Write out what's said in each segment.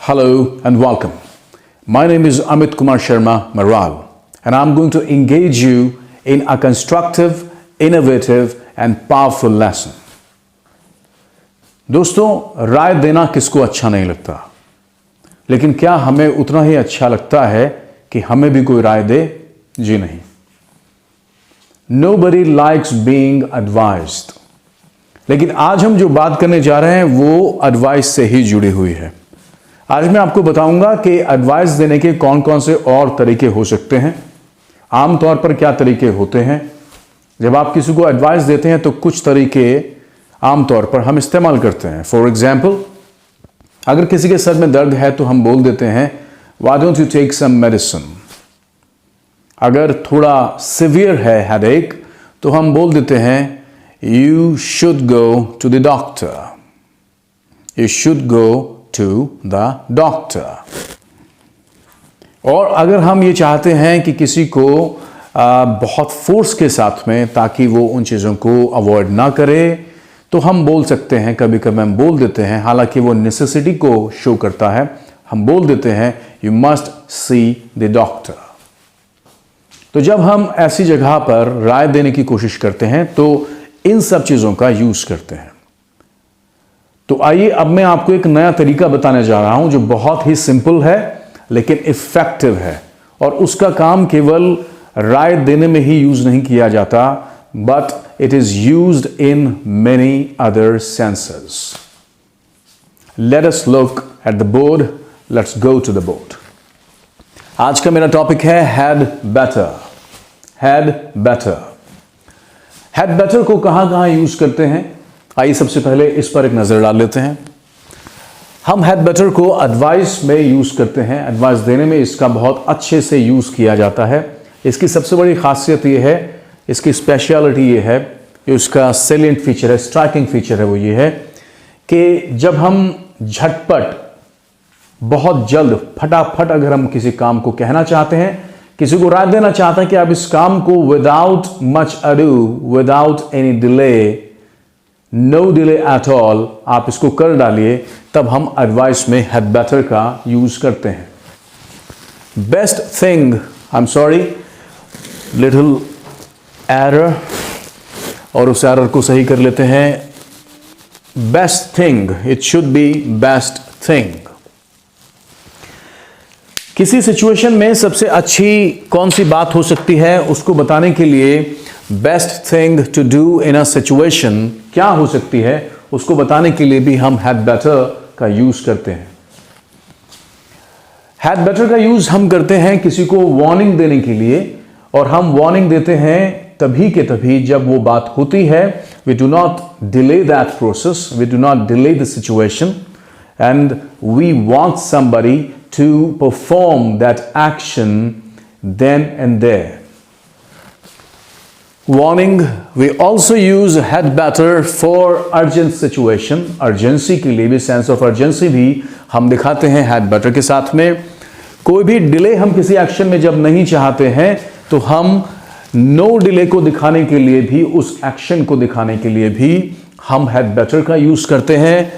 Hello and welcome. My name is Amit Kumar Sharma Maral and I'm going to engage you in a constructive, innovative and powerful lesson. दोस्तों, राय देना किसको अच्छा नहीं लगता, लेकिन क्या हमें उतना ही अच्छा लगता है कि हमें भी कोई राय दे? जी नहीं. Nobody likes being advised. लेकिन आज हम जो बात करने जा रहे हैं वो एडवाइस से ही जुड़ी हुई है. आज मैं आपको बताऊंगा कि एडवाइस देने के कौन कौन से और तरीके हो सकते हैं, आमतौर पर क्या तरीके होते हैं. जब आप किसी को एडवाइस देते हैं तो कुछ तरीके आमतौर पर हम इस्तेमाल करते हैं. फॉर एग्जाम्पल, अगर किसी के सर में दर्द है तो हम बोल देते हैं why don't you take some medicine. अगर थोड़ा सिवियर है हेडेक तो हम बोल देते हैं you should go to the doctor. You should go to the doctor. और अगर हम ये चाहते हैं कि किसी को बहुत फोर्स के साथ में, ताकि वो उन चीज़ों को अवॉइड ना करे, तो हम बोल सकते हैं, कभी कभी हम बोल देते हैं, हालांकि वो नेसेसिटी को शो करता है, हम बोल देते हैं you must see the doctor. तो जब हम ऐसी जगह पर राय देने की कोशिश करते हैं तो इन सब चीज़ों का यूज करते हैं. तो आइए अब मैं आपको एक नया तरीका बताने जा रहा हूं जो बहुत ही सिंपल है लेकिन इफेक्टिव है, और उसका काम केवल राय देने में ही यूज नहीं किया जाता, but it is used in many other senses. Let us look at the board. Let's go to the board. आज का मेरा टॉपिक है had better. Had better. Had better को कहां कहां यूज करते हैं, आइए सबसे पहले इस पर एक नजर डाल लेते हैं. हम हैड बेटर को एडवाइस में यूज करते हैं. एडवाइस देने में इसका बहुत अच्छे से यूज किया जाता है. इसकी सबसे बड़ी खासियत यह है, इसकी स्पेशलिटी ये है, ये उसका सेलिएंट फीचर है, स्ट्राइकिंग फीचर है, वो ये है कि जब हम झटपट, बहुत जल्द, फटाफट अगर हम किसी काम को कहना चाहते हैं, किसी को राय देना चाहते हैं कि आप इस काम को without much ado, without any delay, no delay at all, आप इसको कर डालिए, तब हम एडवाइस में हैड बेटर का यूज करते हैं. Best thing, I am sorry, little error, और उस एरर को सही कर लेते हैं. Best thing, it should be best thing. किसी सिचुएशन में सबसे अच्छी कौन सी बात हो सकती है उसको बताने के लिए best thing to do in a situation क्या हो सकती है, उसको बताने के लिए भी हम हैड बेटर का यूज करते हैं. हैड बेटर का यूज हम करते हैं किसी को वार्निंग देने के लिए, और हम वार्निंग देते हैं तभी के तभी जब वो बात होती है. We do not delay that process, we do not delay the situation, and we want somebody to perform that action then and there. Warning, we also use had better for urgent situation. Urgency के लिए भी, sense of urgency भी हम दिखाते हैं had better के साथ में. कोई भी डिले हम किसी एक्शन में जब नहीं चाहते हैं तो हम नो डिले को दिखाने के लिए भी, उस एक्शन को दिखाने के लिए भी हम had better का यूज करते हैं.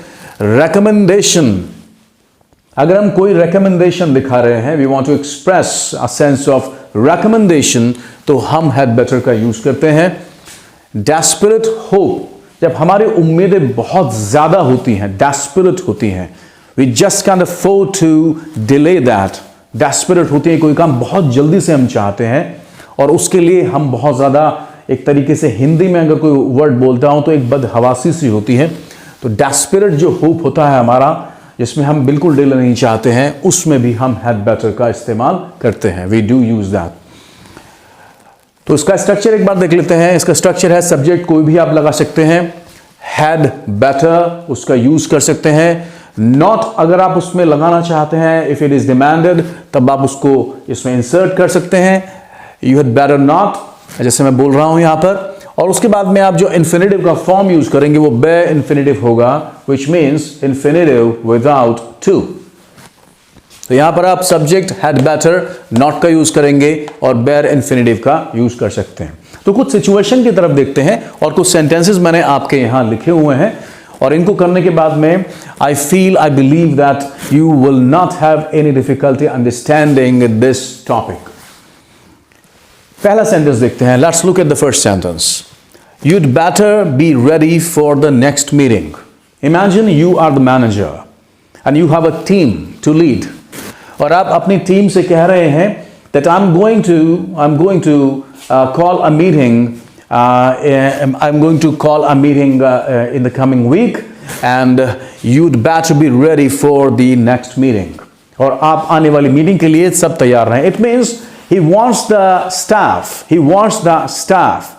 Recommendation, अगर हम कोई रिकमेंडेशन दिखा रहे हैं, we want to express a sense of recommendation, तो हम हैड बेटर का यूज करते हैं. डेस्परेट होप, जब हमारी उम्मीदें बहुत ज्यादा होती हैं, डेस्परेट होती हैं, we just can afford to delay that. Desperate होती है, कोई काम बहुत जल्दी से हम चाहते हैं और उसके लिए हम बहुत ज्यादा, एक तरीके से हिंदी में अगर कोई वर्ड बोलता हूं तो एक बदहवासी सी होती है. तो डेस्परेट जो होप होता है हमारा, जिसमें हम बिल्कुल डिले नहीं चाहते हैं, उसमें भी हम हैड बेटर का इस्तेमाल करते हैं. We do use that. तो इसका स्ट्रक्चर एक बार देख लेते हैं. इसका स्ट्रक्चर है, सब्जेक्ट कोई भी आप लगा सकते हैं, हैड बेटर उसका यूज कर सकते हैं. नॉट अगर आप उसमें लगाना चाहते हैं, इफ इट इज डिमांडेड, तब आप उसको इसमें इंसर्ट कर सकते हैं. यू हैड बेटर नॉट, जैसे मैं बोल रहा हूं यहां पर, और उसके बाद में आप जो इन्फिनेटिव का फॉर्म यूज करेंगे वो बे इन्फिनेटिव होगा, which means infinitive without to. तो यहां पर आप सब्जेक्ट हैड बेटर, नॉट का यूज करेंगे और बेर इन्फिनेटिव का यूज कर सकते हैं. तो कुछ सिचुएशन की तरफ देखते हैं और कुछ सेंटेंसेस मैंने आपके यहां लिखे हुए हैं, और इनको करने के बाद में I believe that you will not have any difficulty understanding this topic. पहला सेंटेंस देखते हैं. Let's look at the first sentence. You'd better be ready for the next meeting. Imagine you are the manager and you have a team to lead. और आप अपनी team से कह रहे हैं that I'm going to call a meeting. I'm going to call a meeting in the coming week, and you'd better be ready for the next meeting. और आप आने वाली मीटिंग के लिए सब तैयार रहें. It means he wants the staff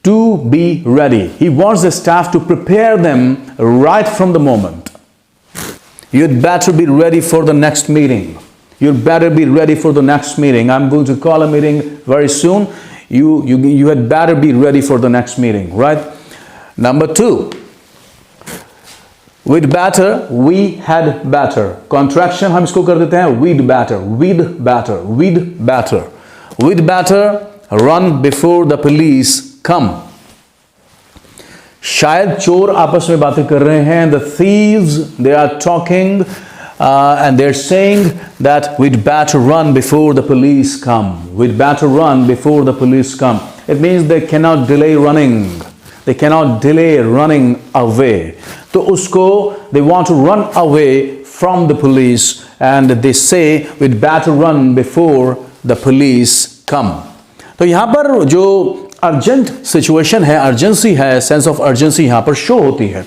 to be ready. He wants the staff to prepare them right from the moment. You'd better be ready for the next meeting. You'd better be ready for the next meeting. I'm going to call a meeting very soon. You had better be ready for the next meeting, right? Number 2. We'd better, we had better. Contraction हम इसको कर देते हैं we'd better run before the police come. शायद चोर आपस में बातें कर रहे हैं. The thieves, they are talking and they're saying that we'd better run before the police come. We'd better run before the police come. It means they cannot delay running. They cannot delay running away. तो उसको they want to run away from the police and they say we'd better run before the police come. तो यहाँ पर जो urgent situation है, urgency है, sense of urgency यहाँ पर शो होती है.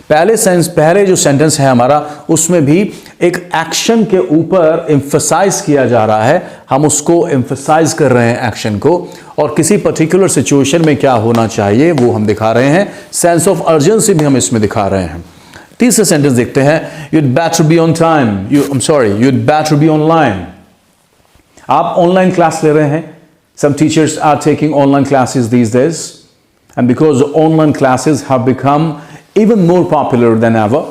पहले जो सेंटेंस है हमारा, उसमें भी एक एक्शन के ऊपर एम्फसाइज किया जा रहा है. हम उसको एम्फसाइज कर रहे हैं एक्शन को, और किसी पर्टिकुलर सिचुएशन में क्या होना चाहिए वो हम दिखा रहे हैं. सेंस ऑफ अर्जेंसी भी हम इसमें दिखा रहे हैं. तीसरा सेंटेंस देखते हैं. You'd better be on time. You'd better be online. आप ऑनलाइन क्लास ले रहे हैं. Some teachers are taking online classes these days, and because online classes have become even more popular than ever,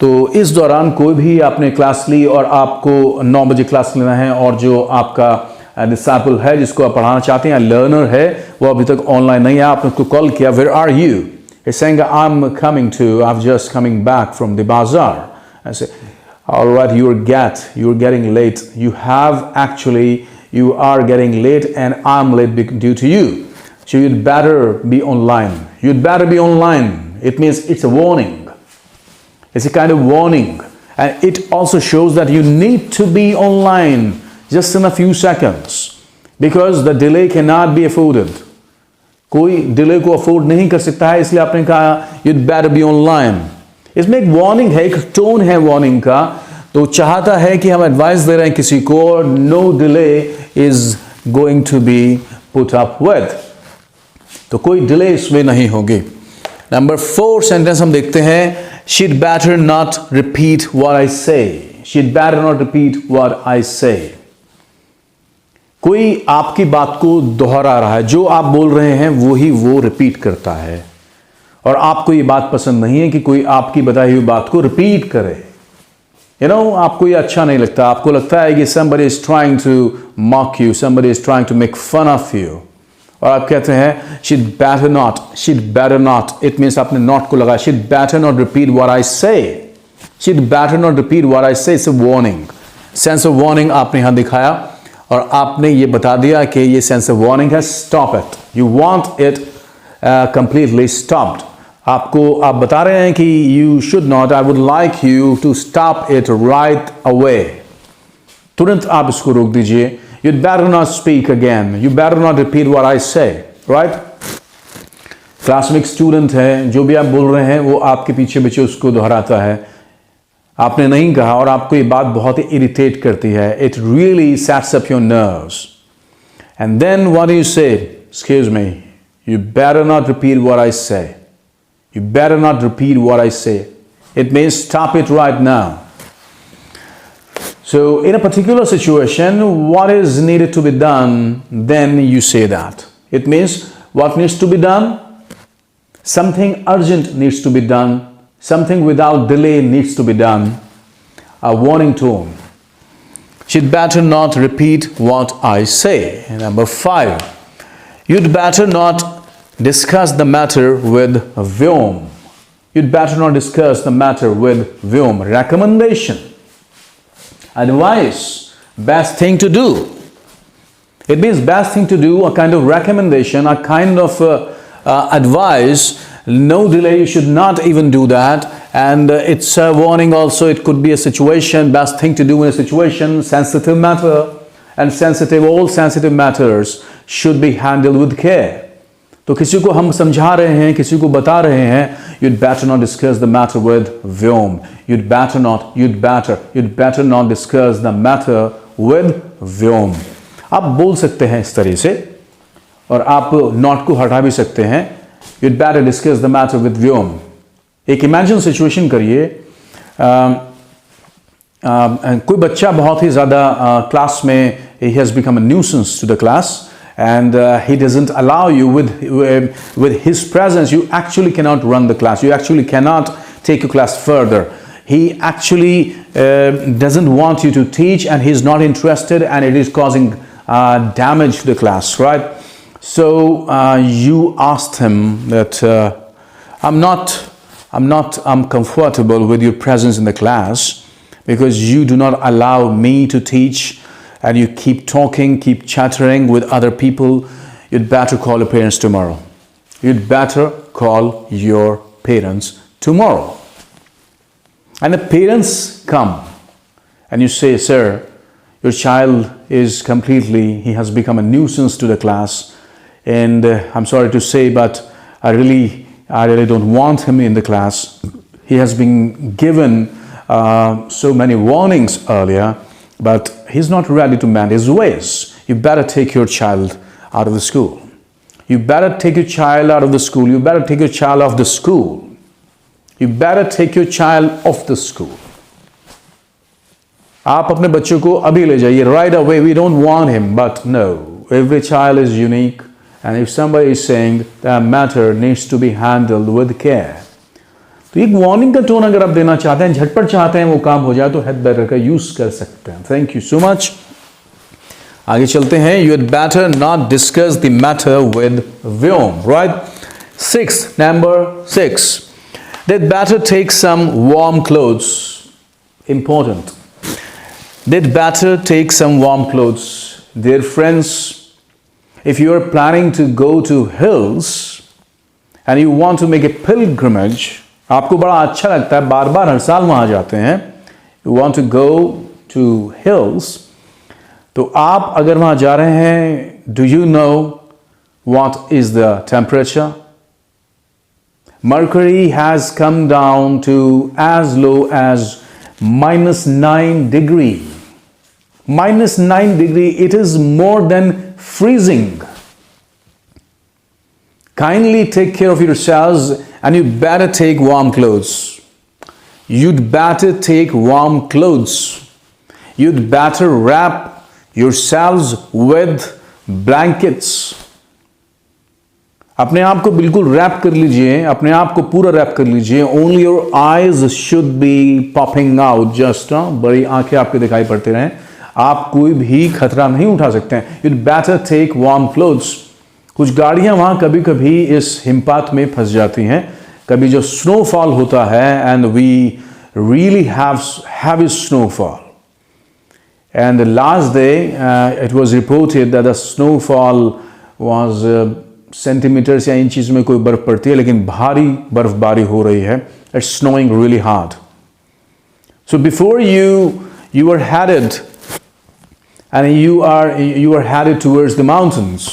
तो इस दौरान कोई भी आपने क्लास ली और आपको 9 बजे क्लास लेना है, और जो आपका डिसाइपल है जिसको आप पढ़ाना चाहते हैं, लर्नर है, वो अभी तक ऑनलाइन नहीं है, आपने उसको कॉल किया, where are you? He's saying I'm just coming back from the bazaar. I say, all right, you're getting late. You are getting late and I'm late due to you. So you'd better be online. You'd better be online. It means it's a warning. It's a kind of warning. And it also shows that you need to be online just in a few seconds, because the delay cannot be afforded. कोई delay को afford नहीं कर सकता है, इसलिए आपने कहा you'd better be online. इसमें एक वार्निंग है, एक टोन है वार्निंग का. तो चाहता है कि हम एडवाइस दे रहे हैं किसी को, no delay is going to be put up with. तो कोई डिले इसमें नहीं होगी. नंबर 4 सेंटेंस हम देखते हैं. She'd better not repeat what I say. She'd better not repeat what I say. कोई आपकी बात को दोहरा रहा है, जो आप बोल रहे हैं वो रिपीट करता है, और आपको ये बात पसंद नहीं है कि कोई आपकी बताई हुई बात को रिपीट करे. आपको ये अच्छा नहीं लगता. आपको लगता है कि somebody is trying to mock you, somebody is trying to make fun of you, और आप कहते हैं she'd better not. It means आपने not को लगा. She'd better not repeat what I say. She'd better not repeat what I say. It's a warning. Sense of warning आपने यहाँ दिखाया, और आपने ये बता दिया कि ये सेंस ऑफ वार्निंग है. Stop it. You want it completely stopped. आप बता रहे हैं कि you should not, I would like you to stop it right away. तुरंत आप इसको रोक दीजिए. You better not speak again. You better not repeat what I say. Right. Class में एक स्टूडेंट है, जो भी आप बोल रहे हैं वो आपके पीछे पीछे उसको दोहराता है. आपने नहीं कहा और आपको ये बात बहुत ही इरिटेट करती है. It really sets up your nerves. And then what do you say? Excuse me, you better not repeat what I say. You better not repeat what I say. It means stop it right now. So in a particular situation, what is needed to be done, then you say that. It means what needs to be done? Something urgent needs to be done. Something without delay needs to be done. A warning tone. She'd better not repeat what I say. Number 5. You'd better not discuss the matter with Vyom. You'd better not discuss the matter with Vyom. Recommendation, advice, best thing to do. It means best thing to do, a kind of recommendation, a kind of advice. No delay, you should not even do that. And it's a warning also, it could be a situation, best thing to do in a situation, sensitive matter. And all sensitive matters should be handled with care. तो किसी को हम समझा रहे हैं, किसी को बता रहे हैं, you'd better not discuss the matter with Vyom. You'd better not discuss the matter with Vyom. आप बोल सकते हैं इस तरह से, और आप not को हटा भी सकते हैं. You'd better discuss the matter with Vyom. एक imagine situation करिए, कोई बच्चा बहुत ही ज़्यादा क्लास में, he has become a nuisance to the class. And he doesn't allow you with his presence. You actually cannot run the class. You actually cannot take your class further. He actually doesn't want you to teach, and he's not interested, and it is causing damage to the class, right? So you asked him that I'm comfortable with your presence in the class because you do not allow me to teach. And you keep talking, keep chattering with other people. You'd better call your parents tomorrow. You'd better call your parents tomorrow. And the parents come and you say, sir, your child is he has become a nuisance to the class. And I'm sorry to say, but I really don't want him in the class. He has been given so many warnings earlier, but he's not ready to mend his ways. You better take your child out of the school. You better take your child out of the school. You better take your child off the school. You better take your child off the school. आप अपने बच्चों को अभी ले जाइए. Right away, we don't want him. But no, every child is unique. And if somebody is saying that matter needs to be handled with care, तो एक warning का टोन अगर आप देना चाहते हैं, झटपट चाहते हैं वो काम हो जाए, तो हेड बेटर का यूज कर सकते हैं. Thank you so much. आगे चलते हैं. You had better not discuss the matter with Vyom, right. Number 6. They'd better take some warm clothes. Important. They'd better take some warm clothes. Dear friends, if you are planning to go to hills and you want to make a pilgrimage, आपको बड़ा अच्छा लगता है, बार बार हर साल वहां जाते हैं, you want to go to hills, तो आप अगर वहां जा रहे हैं, do you know what is the temperature? Mercury has come down to as low as -9 degree. -9 degree, it is more than freezing. Kindly take care of yourselves, and you better take warm clothes. You'd better take warm clothes. You'd better wrap yourselves with blankets. अपने आप को बिल्कुल rap कर लीजिए, अपने आप को पूरा रैप कर लीजिए. Only your eyes should be popping out. Just बड़ी आंखें आपके दिखाई पड़ते रहें. आप कोई भी खतरा नहीं उठा सकते हैं. You'd better take warm clothes. कुछ गाड़ियां वहां कभी कभी इस हिमपात में फंस जाती हैं. कभी जो स्नोफॉल होता है, and we really have heavy snowfall. And the last day it was reported that the snowfall was centimetres या इंचेस में कोई बर्फ पड़ती है, लेकिन भारी बर्फबारी हो रही है. It's snowing really hard. So before you are headed, and you are headed towards the mountains,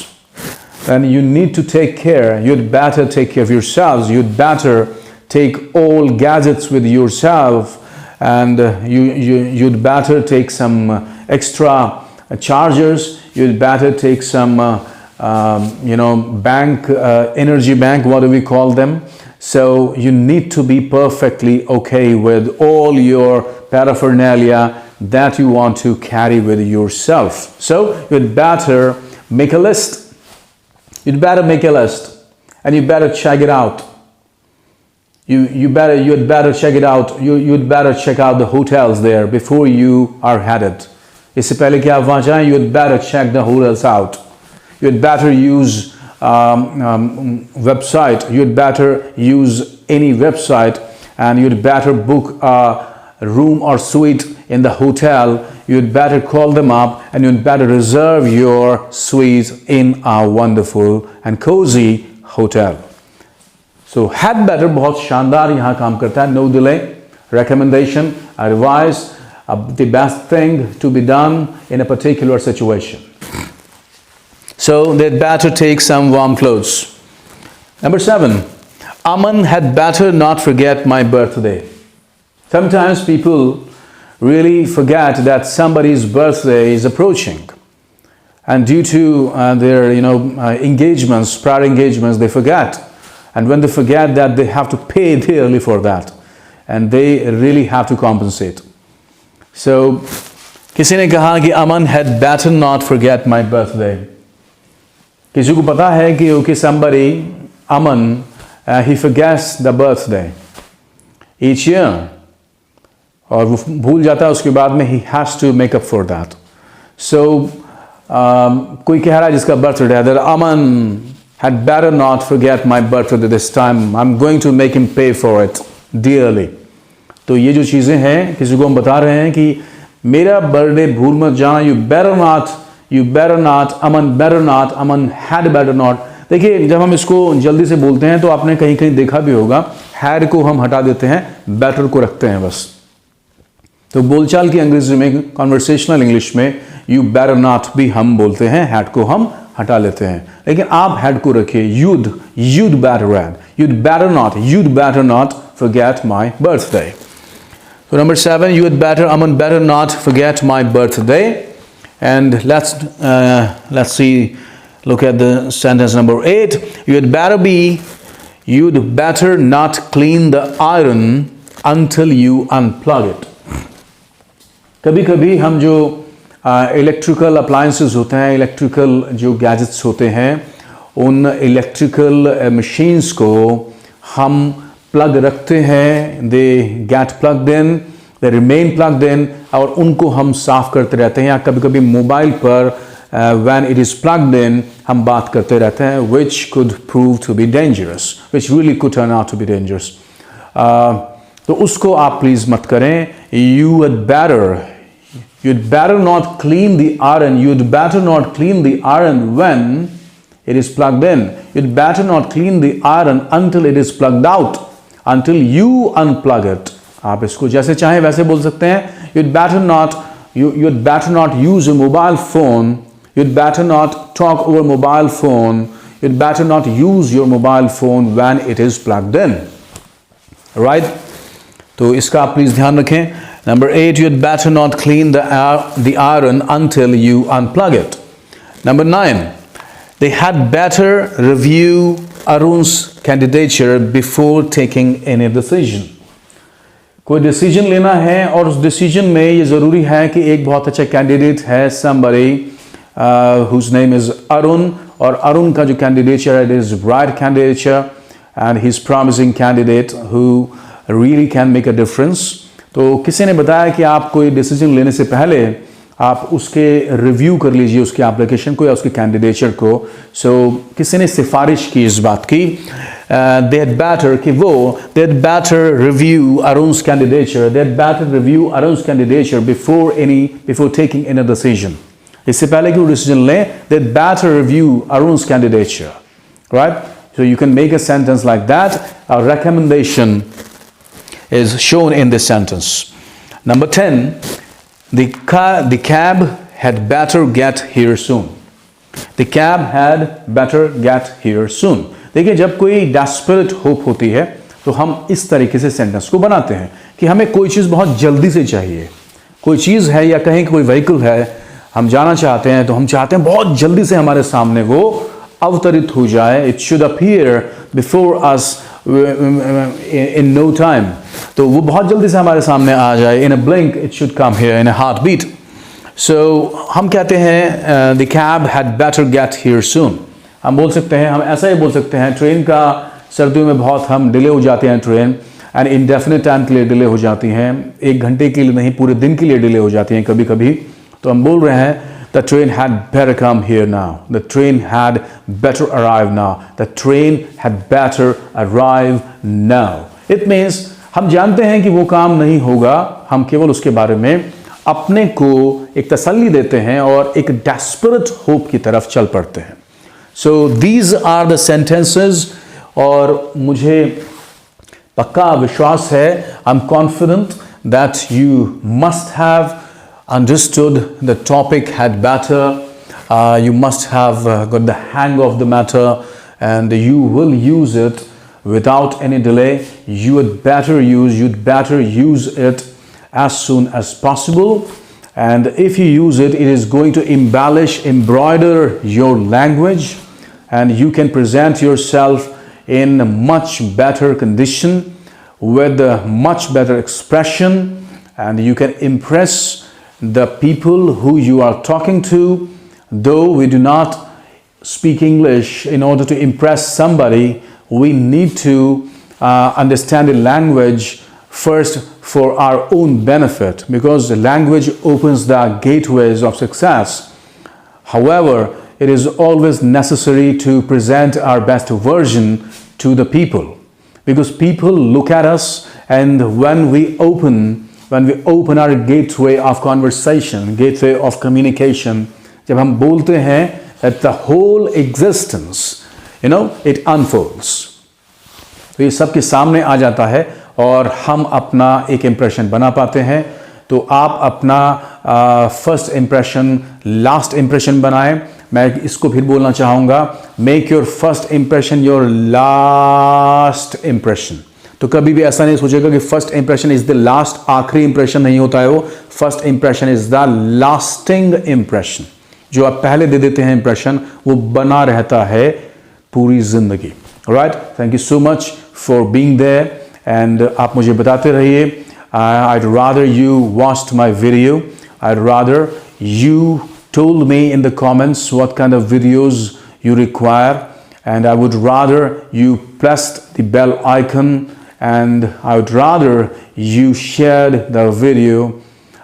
and you need to take care. You'd better take care of yourselves. You'd better take all gadgets with yourself, and you'd better take some extra chargers. You'd better take some bank, energy bank, what do we call them? So you need to be perfectly okay with all your paraphernalia that you want to carry with yourself. So you'd better make a list. You'd better make a list, and you better check it out. You'd better check it out. You'd better check out the hotels there before you are headed. इससे पहले कि आप वहाँ जाएं, you'd better check the hotels out. You'd better use website. You'd better use any website and you'd better book a room or suite in the hotel, you'd better call them up and you'd better reserve your suite in a wonderful and cozy hotel. So had better बहुत शानदार यहाँ काम करता है. No delay, recommendation, advice, the best thing to be done in a particular situation. So they'd better take some warm clothes. Number 7, Aman had better not forget my birthday. Sometimes people really forget that somebody's birthday is approaching, and due to their engagements, prior engagements, they forget. And when they forget that, they have to pay dearly for that, and they really have to compensate. So किसी ने कहा कि Aman had better not forget my birthday. किसी को पता है कि okay, somebody, Aman, he forgets the birthday each year, और वो भूल जाता है उसके बाद में he has to make up for that. So कोई कह रहा है जिसका बर्थडे है that Aman had better not forget my birthday this time. I'm going to make him pay for it dearly. तो ये जो चीज़ें हैं किसी को हम बता रहे हैं कि मेरा बर्थडे भूल मत जाना. You better not, Aman better not, Aman had better not. देखिए जब हम इसको जल्दी से बोलते हैं तो आपने कहीं कहीं देखा भी होगा, had को हम हटा देते हैं, better को रखते हैं बस. तो बोलचाल की अंग्रेजी में, कॉन्वर्सेशनल इंग्लिश में you better not भी हम बोलते हैं, had को हम हटा लेते हैं. लेकिन आप had को रखिए, you'd better not forget my birthday. So number 7, Aman better not forget my birthday. And let's see, look at the sentence number 8. You'd better not clean the iron until you unplug it. कभी कभी हम जो electrical appliances होते हैं, electrical जो gadgets होते हैं, उन इलेक्ट्रिकल मशीन्स को हम प्लग रखते हैं, they get plugged in, they remain plugged in, और उनको हम साफ करते रहते हैं. या कभी कभी मोबाइल पर when it is plugged in हम बात करते रहते हैं, which could prove to be dangerous, which really could turn out to be dangerous. तो उसको आप प्लीज मत करें. You'd better not clean the iron. You'd better not clean the iron when it is plugged in. You'd better not clean the iron until it is plugged out, until you unplug it. आप इसको जैसे चाहें वैसे बोल सकते हैं. You'd better not use a mobile phone. You'd better not talk over mobile phone. You'd better not use your mobile phone when it is plugged in. Right? तो इसका आप प्लीज ध्यान रखें. Number 8, you'd better not clean the iron until you unplug it. Number 9, they had better review Arun's candidature before taking any decision. कोई decision लेना है और उस डिसीजन में ये ज़रूरी है कि एक बहुत अच्छा कैंडिडेट है, somebody whose name is Arun, और अरुण का जो कैंडिडेचर है, it is bright candidature and he's promising candidate who really can make a difference. तो किसी ने बताया कि आप कोई डिसीजन लेने से पहले आप उसके रिव्यू कर लीजिए, उसके एप्लीकेशन को या उसके कैंडिडेचर को. सो किसी ने सिफारिश की इस बात की, they had better review Arun's candidature before taking any decision. इससे पहले कि वो डिसीजन लें, they had better review Arun's candidature, right? So you can make a sentence like that. A recommendation is shown in this sentence. Number 10, the cab had better get here soon. The cab had better get here soon. देखिए जब कोई desperate hope होती है तो हम इस तरीके से सेंटेंस को बनाते हैं कि हमें कोई चीज़ बहुत जल्दी से चाहिए. कोई चीज़ है या कहीं कोई व्हीकल है, हम जाना चाहते हैं, तो हम चाहते हैं बहुत जल्दी से हमारे सामने वो अवतरित हो जाए. It should appear before us in no time. तो वो बहुत जल्दी से हमारे सामने आ जाए. In a blink it should come here, in a heartbeat. So हम कहते हैं the cab had better get here soon. हम बोल सकते हैं, हम ऐसा ही बोल सकते हैं, ट्रेन का सर्दियों में बहुत हम डिले हो जाते हैं, ट्रेन एंड इंडेफिनिट टाइम के लिए डिले हो जाती हैं, 1 घंटे के लिए नहीं पूरे दिन के लिए डिले हो जाती हैं कभी कभी. तो हम बोल रहे हैं The train had better come here now. The train had better arrive now. The train had better arrive now. It means हम जानते हैं कि वो काम नहीं होगा, हम केवल उसके बारे में अपने को एक तसल्ली देते हैं और एक डेस्परेट होप की तरफ चल पड़ते हैं. So these are the sentences और मुझे पक्का विश्वास है, I'm confident that you must have understood the topic had better. You must have got the hang of the matter and you will use it without any delay. You'd better use it as soon as possible. And if you use it, it is going to embroider your language and you can present yourself in much better condition with a much better expression, and you can impress the people who you are talking to. Though we do not speak English in order to impress somebody, we need to understand the language first for our own benefit, because the language opens the gateways of success. However, it is always necessary to present our best version to the people, because people look at us, and when we open our gateway of conversation, gateway of communication, जब हम बोलते हैं, that the whole existence, it unfolds. तो ये सबके सामने आ जाता है और हम अपना एक इम्प्रेशन बना पाते हैं. तो आप अपना फर्स्ट इम्प्रेशन लास्ट इम्प्रेशन बनाएं. मैं इसको फिर बोलना चाहूँगा, make your first impression your last impression. तो कभी भी ऐसा नहीं सोचेगा कि first impression is the last, आखिरी इम्प्रेशन नहीं होता है वो. First impression is the lasting impression. जो आप पहले दे देते हैं इम्प्रेशन, वो बना रहता है पूरी जिंदगी. Right, thank you so much for being there and आप मुझे बताते रहिए. I'd rather you watched my video. I'd rather you told me in the comments what kind of videos you require, and I would rather you pressed the bell icon, and I would rather you shared the video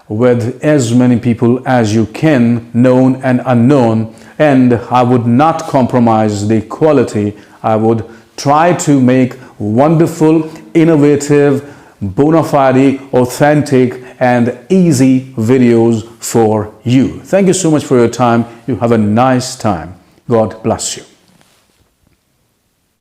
with as many people as you can, known and unknown, and I would not compromise the quality. I would try to make wonderful, innovative, bona fide, authentic and easy videos for you. Thank you so much for your time. You have a nice time. God bless you.